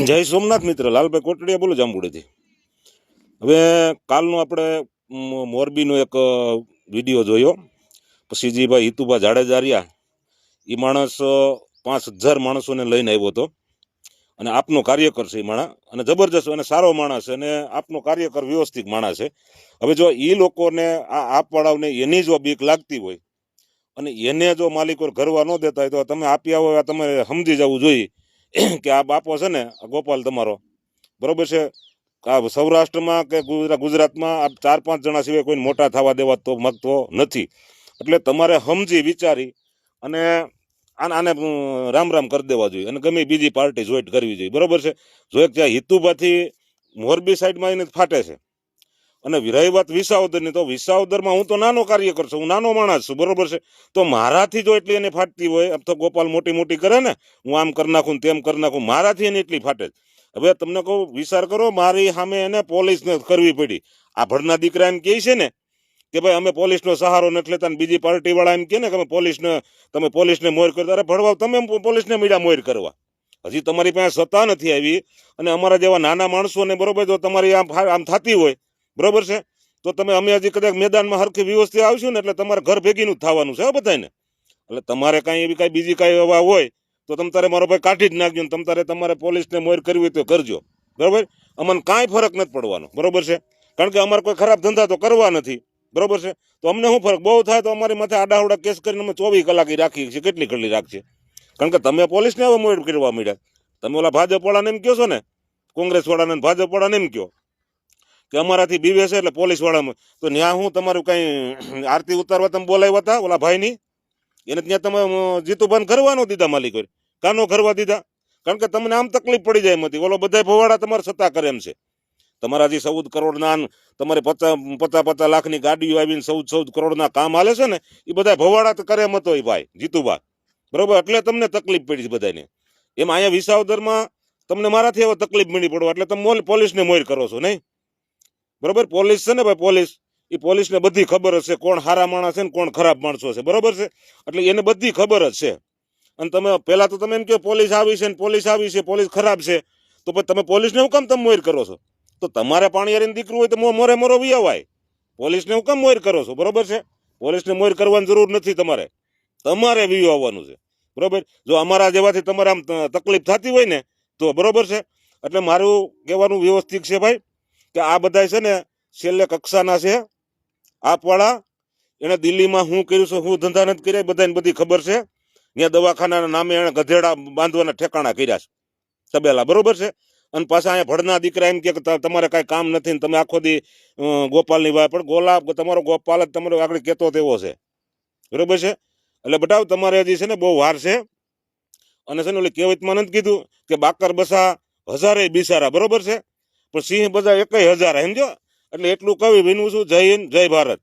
જય સોમનાથ મિત્ર, લાલભાઈ કોટડિયા બોલું જાંબુડીથી. હવે કાલનો આપણે મોરબીનો એક વિડીયો જોયો. પછી જે ભાઈ હિતુભા જાડેજા રહ્યા એ માણસ 5000 માણસોને લઈને આવ્યો હતો અને આપનો કાર્યકર છે એ માણસ, અને જબરજસ્ત અને સારો માણસ છે અને આપનો કાર્યકર વ્યવસ્થિત માણસ છે. હવે જો એ લોકોને આ આપવાળાઓને એની જો બીક લાગતી હોય અને એને જો માલિકો ઘરવા ન દેતા હોય તો તમે આપી આવો, તમે સમજી જવું જોઈએ કે આ બાપો છે ને ગોપાલ તમારો, બરોબર છે, આ સૌરાષ્ટ્રમાં કે ગુજરાતમાં આ 4-5 જણા સિવાય કોઈ મોટા થવા દેવા તો માગતો નથી. એટલે તમારે સમજી વિચારી અને આને રામ રામ કરી દેવા જોઈએ અને ગમે બીજી પાર્ટી જોઈન્ટ કરવી જોઈએ, બરોબર છે. જો એક જ્યાં હિતુભાથી મોરબી સાઈડમાં એને ફાટે છે. અને રહી વાત વિસાવદરની, તો વિસાવદરમાં હું તો નાનો કાર્યકર છું, હું નાનો માણસ છું, બરોબર છે. તો મારાથી જો એટલી એને ફાટતી હોય, તો ગોપાલ મોટી મોટી કરે ને, હું આમ કરી નાખું તેમ કરી નાખું, મારાથી એને એટલી ફાટે. હવે તમને કહું, વિચાર કરો, મારી સામે એને પોલીસને કરવી પડી. આ ભડના દીકરા એમ કહે છે ને કે ભાઈ અમે પોલીસનો સહારો નથી લેતા, બીજી પાર્ટી વાળા એમ કે ને કે તમે પોલીસને મોર કરતા. અરે ભડવા, તમે પોલીસને મીડા મોર કરવા. હજી તમારી પાસે સત્તા નથી આવી અને અમારા જેવા નાના માણસોને, બરોબર, જો તમારી આમ થતી હોય, બરોબર છે, તો તમે અમે હજી કદાચ મેદાનમાં હરખી વ્યવસ્થિત આવશું ને એટલે તમારે ઘર ભેગીનું જ થવાનું છે બધાને. એટલે તમારે કાંઈ એવી કાંઈ બીજી કાંઈ એવા હોય તો તમે તારે મારો ભાઈ કાઢી જ નાખજો ને તમારે પોલીસને મોર કરવી હોય તો કરજો, બરોબર. અમને કાંઈ ફરક નથી પડવાનો, બરોબર છે, કારણ કે અમારે કોઈ ખરાબ ધંધા તો કરવા નથી, બરોબર છે. તો અમને શું ફરક, બહુ થાય તો અમારી માથે આડાવડા કેસ કરીને અમે 24 કલાક રાખીએ છીએ, કેટલી રાખીએ. કારણ કે તમે પોલીસને હવે મોર કરવા માંડ્યા. તમે ઓલા ભાજપ વાળાને એમ કહો છો ને, કોંગ્રેસ વાળાને ભાજપ વાળાને એમ કહો કે અમારાથી બીવે છે એટલે પોલીસ વાળામાં, તો ત્યાં હું તમારું કઈ આરતી ઉતારવા તમે બોલાવ્યા હતા ઓલા ભાઈની, એને ત્યાં તમે જીતુભાઈ ઘરવાનો દીધા માલિકો, કાનો ઘરવા દીધા? કારણ કે તમને આમ તકલીફ પડી જાય એમ હતી. ઓલો બધા ભવાડા તમારે સત્તા કરે એમ છે. તમારા જે 14 કરોડના, તમારે 50 લાખની ગાડીઓ આવીને 14 કરોડના કામ હાલે છે ને, એ બધા ભવાડા કરે એમ હતો એ ભાઈ જીતુભાઈ, બરોબર. એટલે તમને તકલીફ પડી બધાને. એમ અહીંયા વિસાવદરમાં તમને મારાથી હવે તકલીફ મળી પડવા એટલે તમે પોલીસને મોર કરો છો, નહીં? બરોબર. પોલીસ છે ને ભાઈ, એ પોલીસને બધી ખબર જ છે કોણ સારા માણસ છે ને કોણ ખરાબ માણસો છે, બરોબર છે. એટલે એને બધી ખબર જ છે. અને તમે પહેલા તો તમે એમ કહો પોલીસ આવી છે ને પોલીસ ખરાબ છે, તો પછી તમે પોલીસને હું કામ તમે મોર કરો છો? તો તમારે પાણીયારીને દીકરું હોય તો મોરો વિયાવાય. પોલીસને હું કામ મોર કરો છો? બરોબર છે. પોલીસને મોર કરવાની જરૂર નથી, તમારે વિયાવવાનું છે, બરોબર. જો અમારા જેવાથી તમારે આમ તકલીફ થતી હોય ને તો, બરોબર છે. એટલે મારું કહેવાનું વ્યવસ્થિત છે ભાઈ કે આ બધા છે ને છેલ્લે કક્ષાના છે આપવાળા. એને દિલ્હીમાં શું કર્યું છે, શું ધંધા નથી કર્યા, બધાને બધી ખબર છે. ત્યાં દવાખાનાના નામે એને ગધેડા બાંધવાના ઠેકાણા કર્યા છે, તબેલા, બરોબર છે. અને પાછા અહીંયા ભડના દીકરા એમ કે તમારે કાંઈ કામ નથી ને તમે આખો દી ગોપાલની વાત, પણ તમારો ગોપાલ જ તમારો આગળ કહેતો તેવો છે, બરોબર છે. એટલે બતાવ તમારે હજી છે ને બહુ વાર છે. અને છે ને ઓલી કહેવતમાં નથી કીધું કે બાકર બસા હજારે બિસારા, બરોબર છે, પણ સિંહ બધા 1000, સમજો. એટલે એટલું કવિ વિનવું છું. જય હિન્દ, જય ભારત.